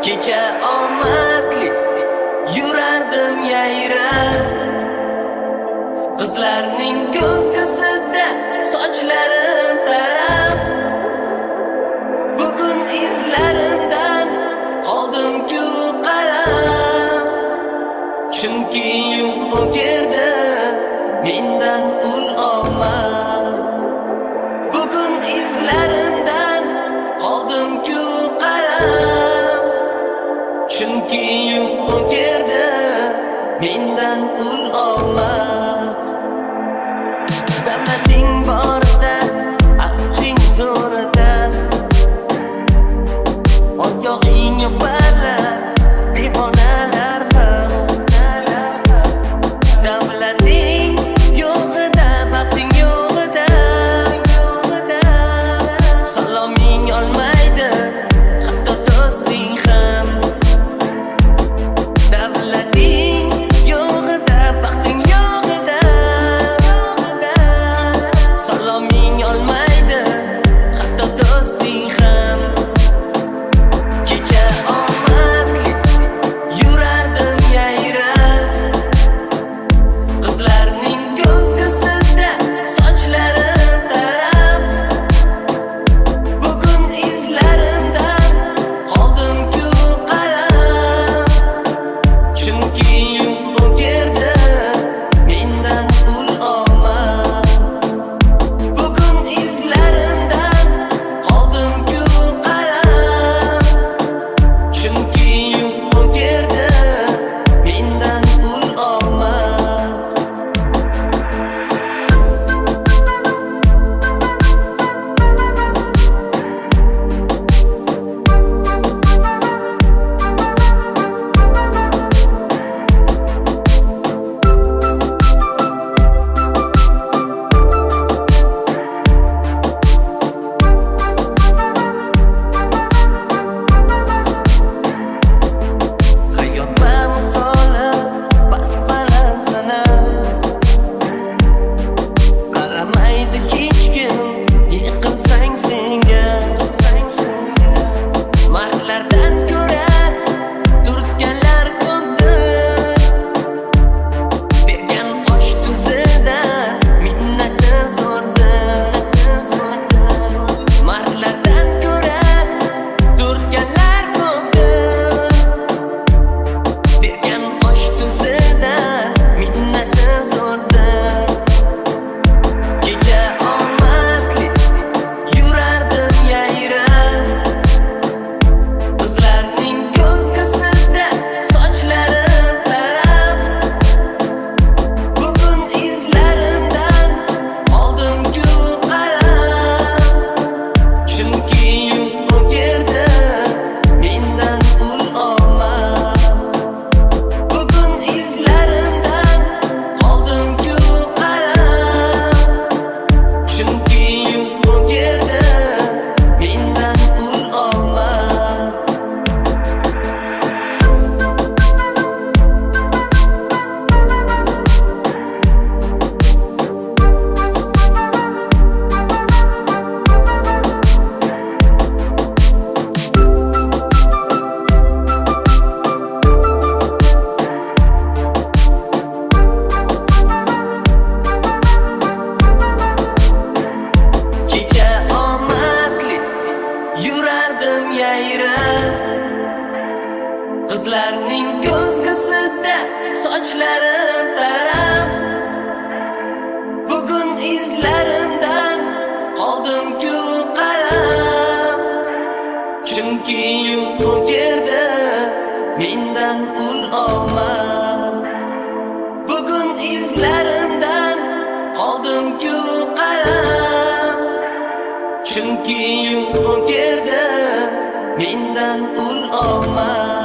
Kecha omadli yurardim yayrab, qizlarning ko'zgusida sochlarim tarab. Bugun izlarimdan qoldim-ku qarab, chunki yuz o'girdi mendan ul omad. Bugun izlarimdan qoldim-ku qarab, chunki yuz o'girdi mendan ul omad. Damating borida, aqching zo'rida, oyog'ing barlar, devonalar ham. Davlating yo'g'ida, baxting yo'g'ida, saloming olmaydi hatto do'sting ham. Davlating yo'g'ida, baxting yo'g'ida, saloming olmaydi hatto do'sting ham. Kecha omadli yurardim yayrab, qizlarning ko'zgusida sochlarim tarab. Bugun izlarimdan qoldim-ku qarab, chunki yuz o'girdi mendan ul omad. Bugun izlarimdan qoldim-ku qarab, chunki yuz o'girdi mendan ul omad. Hayot misoli past-baland sana, qaramaydi hech kim yiqilsang senga. Mardlardan ko'ra turtganlar ko'pdir, bergan osh tuzidan minnati zo'rdir. Mardlardan ko'ra turtganlar ko'pdir, bergan osh tuzidan minnati zo'rdir. Kecha omadli yurardim yayrab, qizlarning ko'zgusida sochlarim tarab. Bugun izlarimdan qoldim-ku qarab, chunki yuz o'girdi mendan ul omad. Bugun izlarimdan qoldim-ku qarab, chunki yuz o'girdi mendan ul omad. Kecha omadli yurardim yayrab, qizlarning ko'zgusida sochlarim tarab. Bugun izlarimdan qoldim-ku qarab, chunki yuz o'girdi mendan ul omad. Bugun izlarimdan qoldim-ku qarab, chunki yuz o'girdi mendan ul omad.